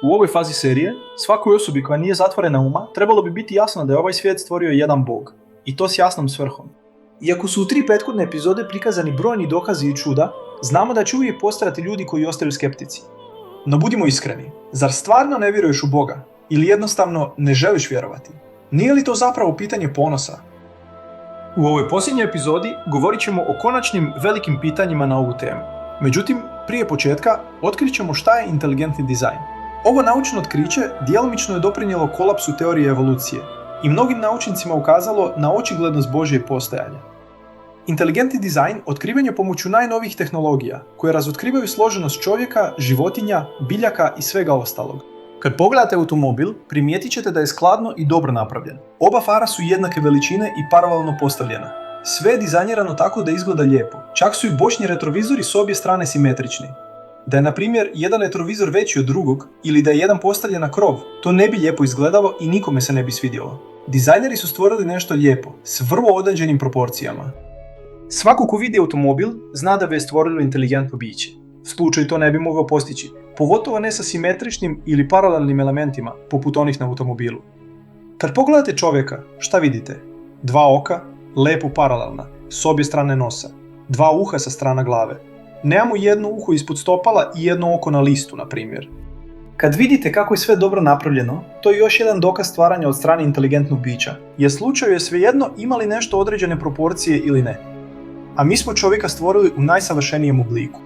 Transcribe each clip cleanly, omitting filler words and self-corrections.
U ovoj fazi serije, svakoj osobi koja nije zatvorena uma, trebalo bi biti jasno da je ovaj svijet stvorio jedan bog. I to s jasnom svrhom. Iako su u 3 prethodne epizode prikazani brojni dokazi i čuda, znamo da će uvijek postojati ljudi koji ostaju skeptici. No budimo iskreni, zar stvarno ne vjeruješ u Boga? Ili jednostavno ne želiš vjerovati? Nije li to zapravo pitanje ponosa? U ovoj posljednjoj epizodi govorit ćemo o konačnim velikim pitanjima na ovu temu. Međutim, prije početka otkrit ćemo šta je inteligentni dizajn. Ovo naučno otkriće djelomično je doprinijelo kolapsu teorije evolucije i mnogim naučnicima ukazalo na očiglednost Božjeg postojanja. Inteligentni dizajn otkriven je pomoću najnovijih tehnologija koje razotkrivaju složenost čovjeka, životinja, biljaka i svega ostalog. Kad pogledate automobil, primijetit ćete da je skladno i dobro napravljen. Oba fara su jednake veličine i paralelno postavljena. Sve je dizajnirano tako da izgleda lijepo. Čak su i bočni retrovizori s obje strane simetrični. Da je, na primjer, jedan retrovizor veći od drugog ili da je jedan postavljen na krov, to ne bi lijepo izgledalo i nikome se ne bi svidjelo. Dizajneri su stvorili nešto lijepo, s vrlo određenim proporcijama. Svako ko vidi automobil zna da bi je stvorilo inteligentno biće. Slučaj to ne bi mogao postići, pogotovo ne sa simetričnim ili paralelnim elementima, poput onih na automobilu. Kad pogledate čovjeka, šta vidite? 2 oka, lepo paralelna, s obje strane nosa. 2 uha sa strana glave. Nemamo jedno uho ispod stopala i jedno oko na listu, na primjer. Kad vidite kako je sve dobro napravljeno, to je još jedan dokaz stvaranja od strane inteligentnog bića, jer slučaju je svejedno ima li nešto određene proporcije ili ne. A mi smo čovjeka stvorili u najsavršenijem obliku.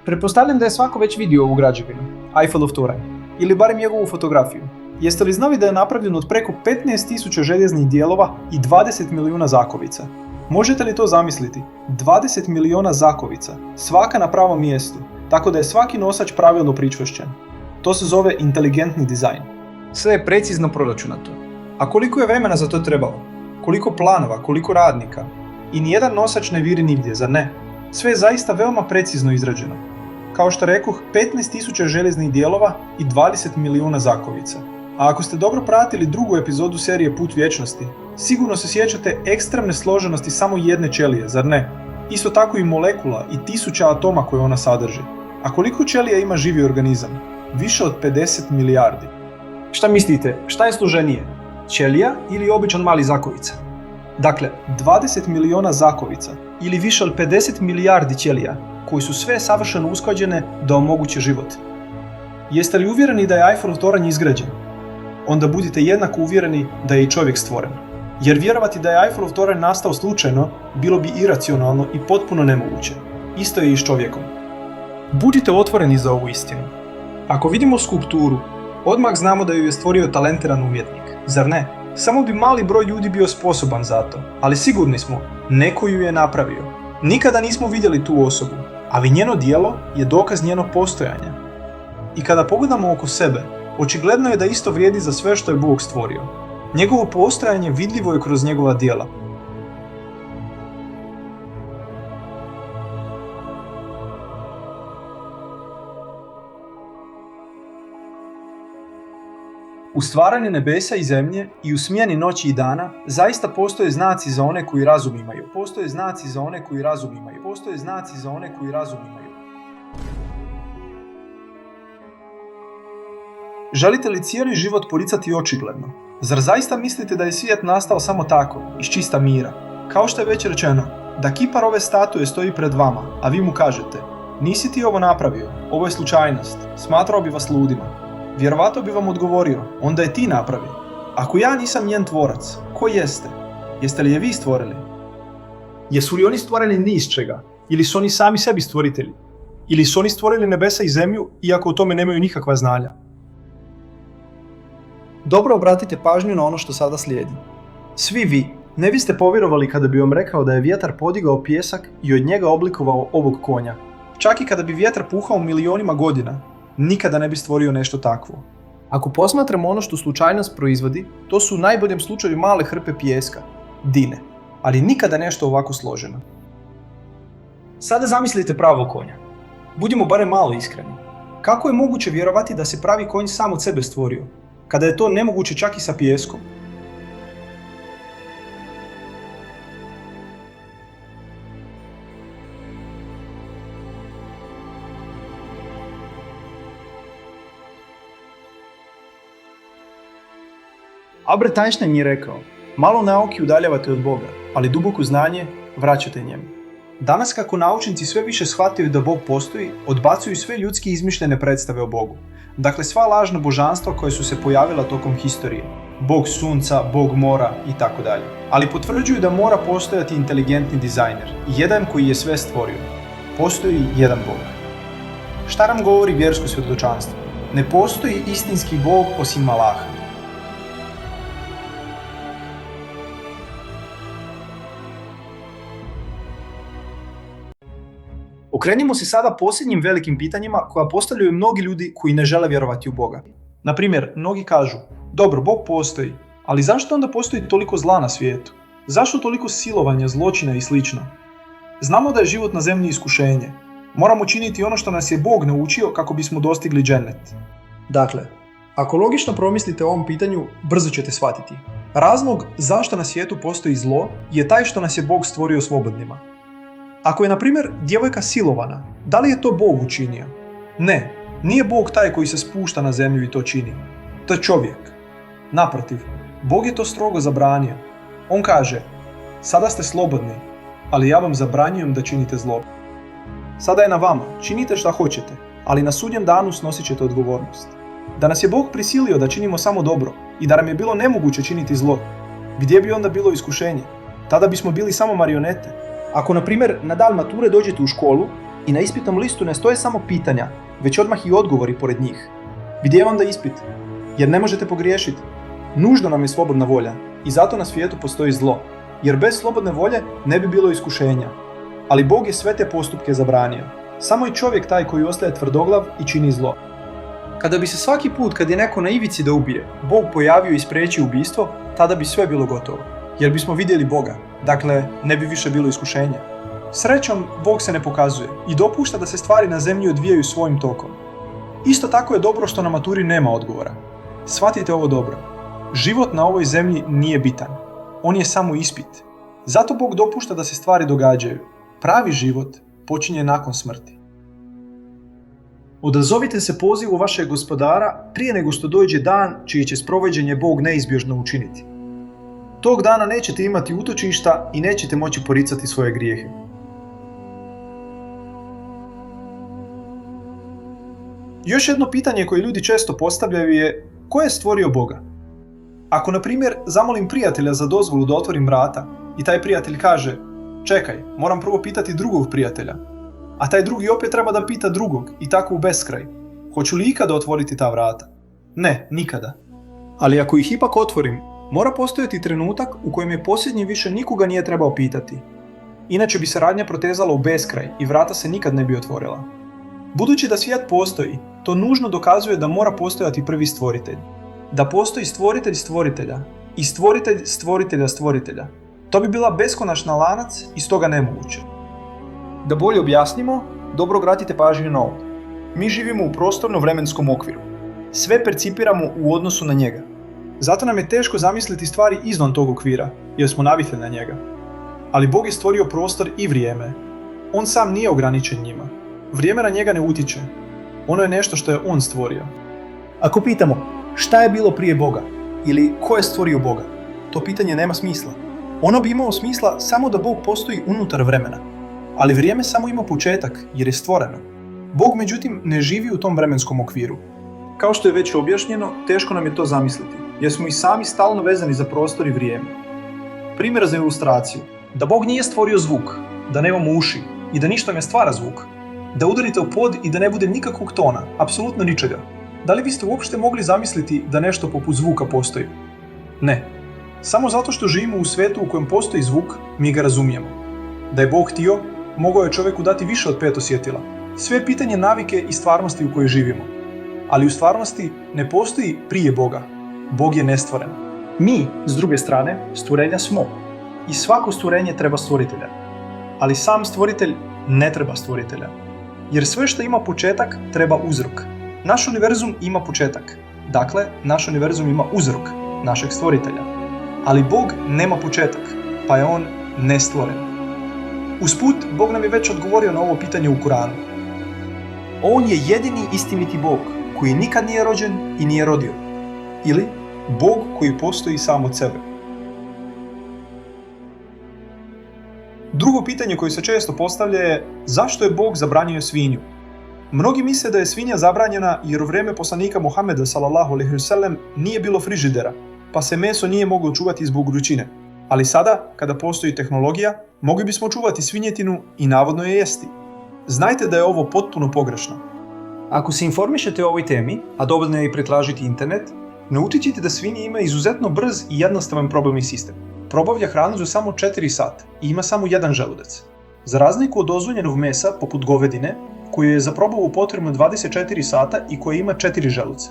Pretpostavljam da je svako već vidio ovu građevinu, Eiffelov toranj, ili barem njegovu fotografiju. Jeste li znali da je napravljen od preko 15.000 željeznih dijelova i 20 milijuna zakovica? Možete li to zamisliti? 20 milijuna zakovica, svaka na pravom mjestu, tako da je svaki nosač pravilno pričvršćen. To se zove inteligentni dizajn. Sve je precizno proračunato. A koliko je vremena za to trebalo? Koliko planova, koliko radnika? I nijedan nosač ne viri nigdje, zar ne? Sve je zaista veoma precizno izrađeno. Kao što rekoh, 15.000 željeznih dijelova i 20 milijuna zakovica. A ako ste dobro pratili drugu epizodu serije Put vječnosti, sigurno se sjećate ekstremne složenosti samo jedne ćelije, zar ne? Isto tako i molekula i 1000 atoma koje ona sadrži. A koliko ćelija ima živi organizam? Više od 50 milijardi. Šta mislite, šta je složenije? Ćelija ili običan mali zakovica? Dakle, 20 milijuna zakovica ili više od 50 milijardi ćelija, koji su sve savršeno usklađene da omoguće život. Jeste li uvjereni da je Eiffelov toranj izgrađen? Onda budite jednako uvjereni da je i čovjek stvoren. Jer vjerovati da je Eiffelov toranj nastao slučajno bilo bi iracionalno i potpuno nemoguće. Isto je i s čovjekom. Budite otvoreni za ovu istinu. Ako vidimo skulpturu, odmah znamo da ju je stvorio talentiran umjetnik, zar ne? Samo bi mali broj ljudi bio sposoban za to, ali sigurni smo, neko ju je napravio. Nikada nismo vidjeli tu osobu, ali njeno djelo je dokaz njenog postojanja. I kada pogledamo oko sebe, očigledno je da isto vrijedi za sve što je Bog stvorio. Njegovo postojanje vidljivo je kroz njegova djela. U stvaranju nebesa i zemlje i u smjeni noći i dana zaista postoje znaci za one koji razum imaju. Postoje znaci za one koji razum imaju. Postoje znaci za one koji razum imaju. Želite li cijeli život poricati očigledno? Zar zaista mislite da je svijet nastao samo tako, iz čista mira? Kao što je već rečeno, da kipar ove statue stoji pred vama, a vi mu kažete: nisi ti ovo napravio, ovo je slučajnost, smatrao bi vas ludima. Vjerovatno bi vam odgovorio: onda je ti napravio. Ako ja nisam njen tvorac, ko jeste? Jeste li je vi stvorili? Jesu li oni stvoreni ni iz čega? Ili su oni sami sebi stvoritelji? Ili su oni stvorili nebesa i zemlju, iako o tome nemaju nikakva znanja? Dobro obratite pažnju na ono što sada slijedi. Svi vi ne biste povjerovali kada bi vam rekao da je vjetar podigao pijesak i od njega oblikovao ovog konja. Čak i kada bi vjetar puhao milionima godina, nikada ne bi stvorio nešto takvo. Ako posmatramo ono što slučajnost proizvodi, to su u najboljem slučaju male hrpe pijeska, dine, ali nikada nešto ovako složeno. Sada zamislite pravog konja. Budimo barem malo iskreni. Kako je moguće vjerovati da se pravi konj sam od sebe stvorio, kada je to nemoguće čak i sa pijeskom? Albert Einstein je rekao, malo nauke udaljavate od Boga, ali duboko znanje vraćate njemu. Danas kako naučnici sve više shvataju da Bog postoji, odbacuju sve ljudski izmišljene predstave o Bogu. Dakle, sva lažna božanstva koja su se pojavila tokom historije. Bog sunca, Bog mora i tako dalje. Ali potvrđuju da mora postojati inteligentni dizajner, jedan koji je sve stvorio. Postoji jedan Bog. Šta nam govori vjersko svjedočanstvo? Ne postoji istinski Bog osim Malaha. Okrenimo se sada posljednjim velikim pitanjima koja postavljaju mnogi ljudi koji ne žele vjerovati u Boga. Na primjer, mnogi kažu, dobro, Bog postoji, ali zašto onda postoji toliko zla na svijetu? Zašto toliko silovanja, zločina i slično? Znamo da je život na zemlji iskušenje. Moramo činiti ono što nas je Bog naučio kako bismo dostigli džennet. Dakle, ako logično promislite o ovom pitanju, brzo ćete shvatiti. Razlog zašto na svijetu postoji zlo je taj što nas je Bog stvorio slobodnima. Ako je, na primjer, djevojka silovana, da li je to Bog učinio? Ne, nije Bog taj koji se spušta na zemlju i to čini. To je čovjek. Naprotiv, Bog je to strogo zabranio. On kaže, sada ste slobodni, ali ja vam zabranjujem da činite zlo. Sada je na vama, činite šta hoćete, ali na sudnjem danu snosit ćete odgovornost. Da nas je Bog prisilio da činimo samo dobro i da nam je bilo nemoguće činiti zlo, gdje bi onda bilo iskušenje? Tada bismo bili samo marionete. Ako, na primjer, na dan mature dođete u školu i na ispitnom listu ne stoje samo pitanja, već odmah i odgovori pored njih, gdje je onda ispit? Jer ne možete pogriješiti. Nužno nam je slobodna volja i zato na svijetu postoji zlo, jer bez slobodne volje ne bi bilo iskušenja. Ali Bog je sve te postupke zabranio. Samo je čovjek taj koji ostaje tvrdoglav i čini zlo. Kada bi se svaki put kad je neko na ivici da ubije, Bog pojavio i spriječio ubistvo, tada bi sve bilo gotovo. Jer bismo vidjeli Boga, dakle ne bi više bilo iskušenja. Srećom, Bog se ne pokazuje i dopušta da se stvari na zemlji odvijaju svojim tokom. Isto tako je dobro što na maturi nema odgovora. Shvatite ovo dobro. Život na ovoj zemlji nije bitan. On je samo ispit. Zato Bog dopušta da se stvari događaju. Pravi život počinje nakon smrti. Odazovite se pozivu vašeg gospodara prije nego što dođe dan čije će sprovođenje Bog neizbježno učiniti. Tog dana nećete imati utočišta i nećete moći poricati svoje grijehe. Još jedno pitanje koje ljudi često postavljaju je ko je stvorio Boga? Ako, na primjer, zamolim prijatelja za dozvolu da otvorim vrata i taj prijatelj kaže čekaj, moram prvo pitati drugog prijatelja, a taj drugi opet treba da pita drugog i tako u beskraj. Hoću li ikada otvoriti ta vrata? Ne, nikada. Ali ako ih ipak otvorim, mora postojati trenutak u kojem je posljednji više nikoga nije trebao pitati. Inače bi se radnja protezala u beskraj i vrata se nikad ne bi otvorila. Budući da svijet postoji, to nužno dokazuje da mora postojati prvi stvoritelj. Da postoji stvoritelj stvoritelja i stvoritelj stvoritelja stvoritelja. To bi bila beskonačna lanac i stoga nemoguće. Da bolje objasnimo, dobro obratite pažnju na ovo. Mi živimo u prostorno-vremenskom okviru. Sve percipiramo u odnosu na njega. Zato nam je teško zamisliti stvari izvan tog okvira, jer smo navikli na njega. Ali Bog je stvorio prostor i vrijeme. On sam nije ograničen njima. Vrijeme na njega ne utiče. Ono je nešto što je on stvorio. Ako pitamo šta je bilo prije Boga ili ko je stvorio Boga, to pitanje nema smisla. Ono bi imalo smisla samo da Bog postoji unutar vremena. Ali vrijeme samo ima početak jer je stvoreno. Bog, međutim, ne živi u tom vremenskom okviru. Kao što je već objašnjeno, teško nam je to zamisliti, jer smo i sami stalno vezani za prostor i vrijeme. Primjer za ilustraciju. Da Bog nije stvorio zvuk, da nemamo uši i da ništa ne stvara zvuk. Da udarite u pod i da ne bude nikakvog tona, apsolutno ničega. Da li biste uopšte mogli zamisliti da nešto poput zvuka postoji? Ne. Samo zato što živimo u svijetu u kojem postoji zvuk, mi ga razumijemo. Da je Bog htio, mogao je čovjeku dati više od 5 osjetila. Sve je pitanje navike i stvarnosti u kojoj živimo. Ali u stvarnosti ne postoji prije Boga. Bog je nestvoren. Mi, s druge strane, stvorenja smo. I svako stvorenje treba stvoritelja. Ali sam stvoritelj ne treba stvoritelja. Jer sve što ima početak treba uzrok. Naš univerzum ima početak. Dakle, naš univerzum ima uzrok našeg stvoritelja. Ali Bog nema početak, pa je on nestvoren. Usput, Bog nam je već odgovorio na ovo pitanje u Kuranu. On je jedini istiniti Bog, koji nikad nije rođen i nije rodio. Ili, Bog koji postoji sam od sebe. Drugo pitanje koje se često postavlja je zašto je Bog zabranio svinju? Mnogi misle da je svinja zabranjena jer u vrijeme poslanika Muhameda s.a.v. nije bilo frižidera, pa se meso nije moglo čuvati zbog vrućine. Ali sada, kada postoji tehnologija, mogli bismo čuvati svinjetinu i navodno je jesti. Znajte da je ovo potpuno pogrešno. Ako se informišete o ovoj temi, a dovoljno je i pretražiti internet, naučit ćete da svinje ima izuzetno brz i jednostavan probavni sistem. Probavlja hranu za samo 4 sata i ima samo jedan želudac. Za razliku od dozvoljenog mesa, poput govedine, koju je za probavu potrebno 24 sata i koja ima 4 želuca.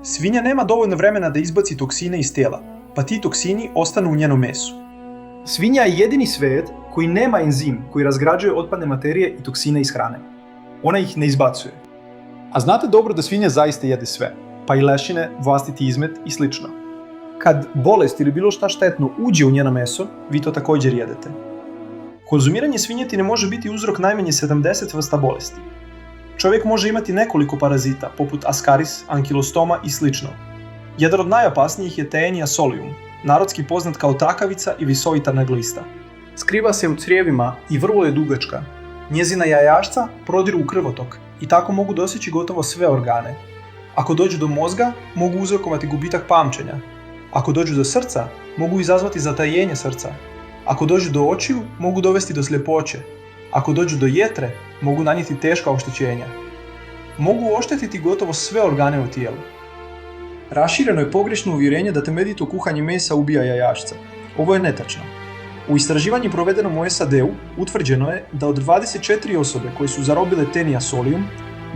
Svinja nema dovoljno vremena da izbaci toksine iz tijela, pa ti toksini ostanu u njenom mesu. Svinja je jedini svet koji nema enzim koji razgrađuje otpadne materije i toksine iz hrane. Ona ih ne izbacuje. A znate dobro da svinja zaista jede sve, pa i lešine, vlastiti izmet i slično. Kad bolest ili bilo šta štetno uđe u njeno meso, vi to također jedete. Konzumiranje svinjetine može biti uzrok najmanje 70 vrsta bolesti. Čovjek može imati nekoliko parazita, poput Ascaris, Ankylostoma i slično. Jedan od najopasnijih je Taenia solium, narodski poznat kao trakavica ili solitarna glista. Skriva se u crijevima i vrlo je dugačka. Njezina jajašca prodiru u krvotok i tako mogu doseći gotovo sve organe. Ako dođu do mozga, mogu uzrokovati gubitak pamćenja. Ako dođu do srca, mogu izazvati zatajenje srca. Ako dođu do očiju, mogu dovesti do sljepoće. Ako dođu do jetre, mogu nanijeti teška oštećenja. Mogu oštetiti gotovo sve organe u tijelu. Rašireno je pogrešno uvjerenje da temeljito kuhanje mesa ubija jajašca. Ovo je netačno. U istraživanju provedenom u SAD-u utvrđeno je da od 24 osobe koje su zarobile Taenia solium,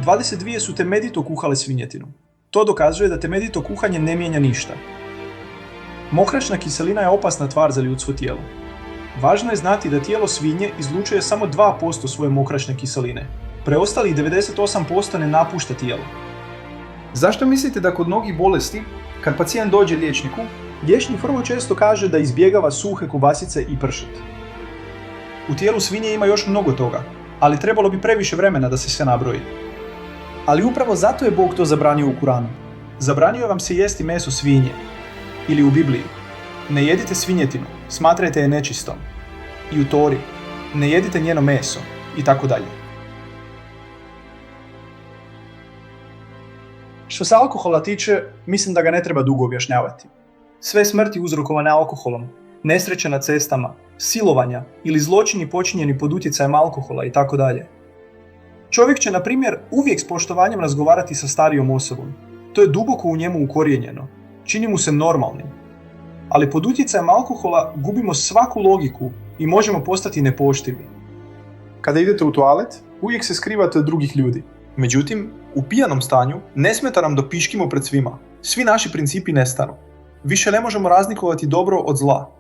22 su temeljito kuhale svinjetinu. To dokazuje da temeljito kuhanje ne mijenja ništa. Mokraćna kiselina je opasna tvar za ljudsko tijelo. Važno je znati da tijelo svinje izlučuje samo 2% svoje mokraćne kiseline. Preostalih 98% ne napušta tijelo. Zašto mislite da kod mnogih bolesti, kad pacijent dođe liječniku, liječnik vrlo često kaže da izbjegava suhe kobasice i pršut? U tijelu svinje ima još mnogo toga, ali trebalo bi previše vremena da se sve nabroji. Ali upravo zato je Bog to zabranio u Kuranu. Zabranio vam se jesti meso svinje. Ili u Bibliji, ne jedite svinjetinu, smatrajte je nečistom. I u Tori, ne jedite njeno meso, i tako dalje. Što se alkohola tiče, mislim da ga ne treba dugo objašnjavati. Sve smrti uzrokovane alkoholom, nesreće na cestama, silovanja ili zločini počinjeni pod utjecajem alkohola i tako dalje. Čovjek će, na primjer, uvijek s poštovanjem razgovarati sa starijom osobom. To je duboko u njemu ukorijenjeno. Čini mu se normalnim. Ali pod utjecajem alkohola gubimo svaku logiku i možemo postati nepoštivi. Kada idete u toalet, uvijek se skrivate od drugih ljudi. Međutim, u pijanom stanju ne smeta nam da piškimo pred svima. Svi naši principi nestanu. Više ne možemo razlikovati dobro od zla.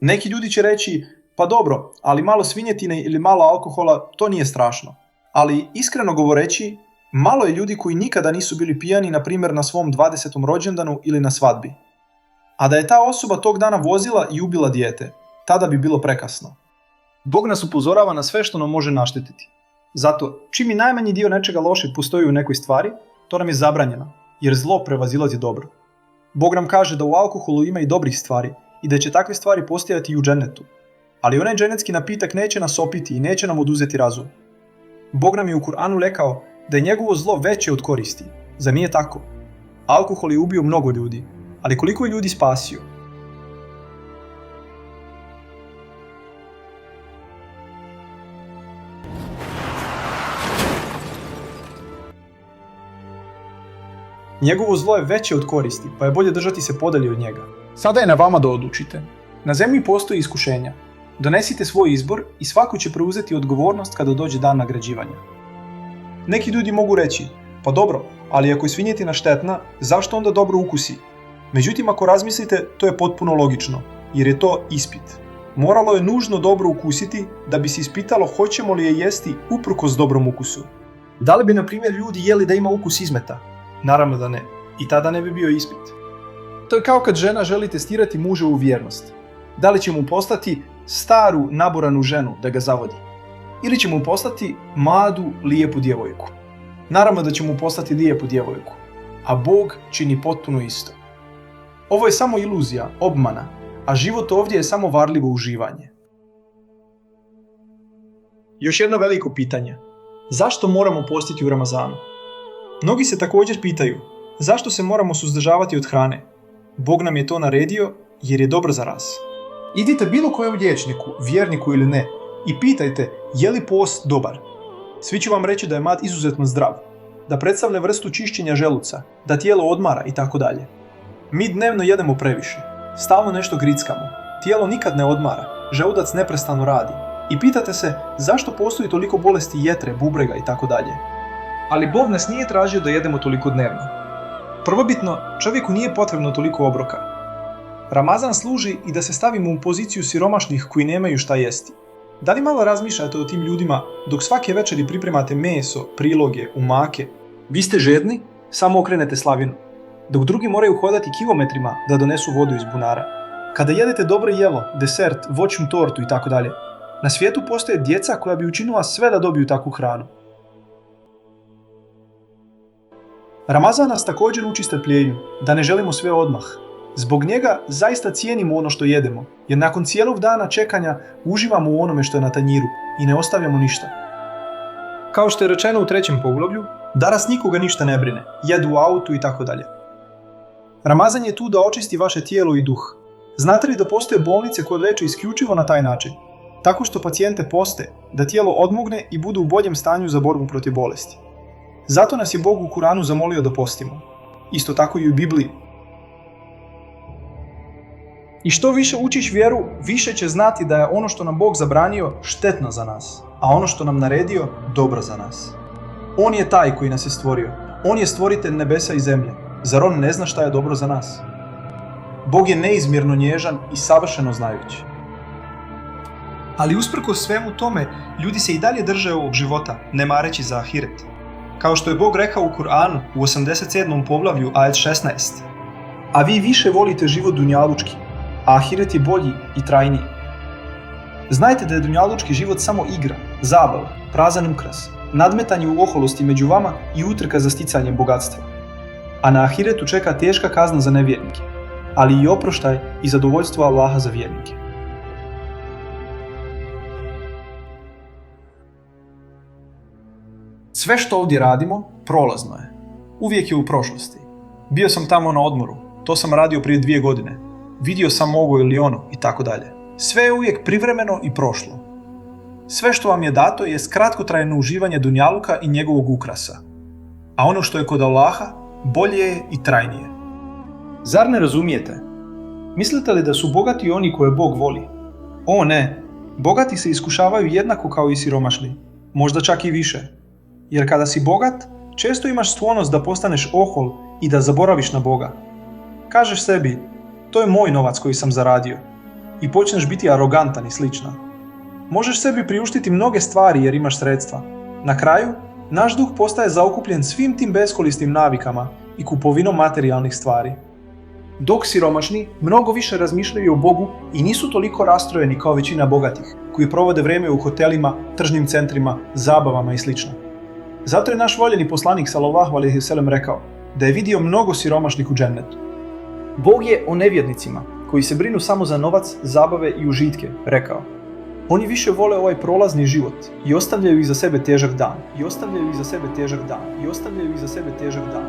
Neki ljudi će reći, pa dobro, ali malo svinjetine ili malo alkohola, to nije strašno. Ali iskreno govoreći, malo je ljudi koji nikada nisu bili pijani, na primjer na svom 20. rođendanu ili na svadbi. A da je ta osoba tog dana vozila i ubila dijete, tada bi bilo prekasno. Bog nas upozorava na sve što nam može naštetiti. Zato, čim i najmanji dio nečega lošeg postoji u nekoj stvari, to nam je zabranjeno, jer zlo prevazilazi dobro. Bog nam kaže da u alkoholu ima i dobrih stvari i da će takve stvari postojati i u džennetu. Ali onaj dženetski napitak neće nas opiti i neće nam oduzeti razum. Bog nam je u Kur'anu rekao da je njegovo zlo veće od koristi. Zar nije tako? Alkohol je ubio mnogo ljudi, ali koliko je ljudi spasio? Njegovo zlo je veće od koristi, pa je bolje držati se podalje od njega. Sada je na vama da odlučite. Na zemlji postoji iskušenja. Donesite svoj izbor i svako će preuzeti odgovornost kada dođe dan nagrađivanja. Neki ljudi mogu reći, pa dobro, ali ako je svinjetina štetna, zašto onda dobro ukusi? Međutim, ako razmislite, to je potpuno logično, jer je to ispit. Moralo je nužno dobro ukusiti da bi se ispitalo hoćemo li je jesti uprkos dobrom ukusu. Da li bi, na primjer, ljudi jeli da ima ukus izmeta? Naravno da ne. I tada ne bi bio ispit. To je kao kad žena želi testirati muževu vjernost. Da li će mu poslati staru, naboranu ženu da ga zavodi? Ili će mu poslati mladu, lijepu djevojku? Naravno da će mu poslati lijepu djevojku. A Bog čini potpuno isto. Ovo je samo iluzija, obmana, a život ovdje je samo varljivo uživanje. Još jedno veliko pitanje. Zašto moramo postiti u Ramazanu? Mnogi se također pitaju, zašto se moramo suzdržavati od hrane? Bog nam je to naredio jer je dobro za nas. Idite bilo kojem liječniku, vjerniku ili ne, i pitajte je li post dobar. Svi će vam reći da je mat izuzetno zdrav, da predstavlja vrstu čišćenja želuca, da tijelo odmara itd. Mi dnevno jedemo previše, stalno nešto grickamo, tijelo nikad ne odmara, želudac neprestano radi. I pitate se zašto postoji toliko bolesti jetre, bubrega itd. Ali Bog nas nije tražio da jedemo toliko dnevno. Prvobitno, čovjeku nije potrebno toliko obroka. Ramazan služi i da se stavimo u poziciju siromašnih koji nemaju šta jesti. Da li malo razmišljate o tim ljudima dok svake večeri pripremate meso, priloge, umake? Vi ste žedni, samo okrenete slavinu. Dok drugi moraju hodati kilometrima da donesu vodu iz bunara. Kada jedete dobro jelo, desert, voćnu tortu itd. Na svijetu postoje djeca koja bi učinila sve da dobiju takvu hranu. Ramazan nas također uči strpljenju, da ne želimo sve odmah. Zbog njega zaista cijenimo ono što jedemo, jer nakon cijelog dana čekanja uživamo u onome što je na tanjiru i ne ostavljamo ništa. Kao što je rečeno u 3. poglavlju, danas nikoga ništa ne brine, jedu u autu i tako dalje. Ramazan je tu da očisti vaše tijelo i duh. Znate li da postoje bolnice koje leče isključivo na taj način? Tako što pacijente poste, da tijelo odmogne i budu u boljem stanju za borbu protiv bolesti. Zato nas je Bog u Kuranu zamolio da postimo. Isto tako i u Bibliji. I što više učiš vjeru, više će znati da je ono što nam Bog zabranio štetno za nas, a ono što nam naredio dobro za nas. On je taj koji nas je stvorio. On je stvoritelj nebesa i zemlje. Zar on ne zna šta je dobro za nas? Bog je neizmjerno nježan i savršeno znajući. Ali usprkos svemu tome, ljudi se i dalje drže ovog života, ne mareći za ahiret. Kao što je Bog rekao u Kur'anu u 87. poglavlju ajet 16. A vi više volite život dunjalučki, a ahiret je bolji i trajniji. Znajte da je dunjalučki život samo igra, zabava, prazan ukras, nadmetanje u oholosti među vama i utrka za sticanjem bogatstva. A na ahiretu čeka teška kazna za nevjernike, ali i oproštaj i zadovoljstvo Allaha za vjernike. Sve što ovdje radimo, prolazno je. Uvijek je u prošlosti. Bio sam tamo na odmoru, to sam radio prije 2 godine. Vidio sam ovo ili ono i tako dalje. Sve je uvijek privremeno i prošlo. Sve što vam je dato je kratkotrajno uživanje dunjaluka i njegovog ukrasa. A ono što je kod Allaha, bolje je i trajnije. Zar ne razumijete? Mislite li da su bogati oni koje Bog voli? O ne, bogati se iskušavaju jednako kao i siromašni, možda čak i više. Jer kada si bogat, često imaš sklonost da postaneš ohol i da zaboraviš na Boga. Kažeš sebi, to je moj novac koji sam zaradio. I počneš biti arogantan i slično. Možeš sebi priuštiti mnoge stvari jer imaš sredstva. Na kraju, naš duh postaje zaokupljen svim tim beskorisnim navikama i kupovinom materijalnih stvari. Dok siromašni mnogo više razmišljaju o Bogu i nisu toliko rastrojeni kao većina bogatih, koji provode vrijeme u hotelima, tržnim centrima, zabavama i slično. Zato je naš voljeni poslanik sallallahu alejhi ve sellem rekao da je vidio mnogo siromašnih u džennetu. Bog je o nevjernicima, koji se brinu samo za novac, zabave i užitke, rekao: oni više vole ovaj prolazni život i ostavljaju iza sebe težak dan, i ostavljaju iza sebe težak dan, i ostavljaju iza sebe težak dan.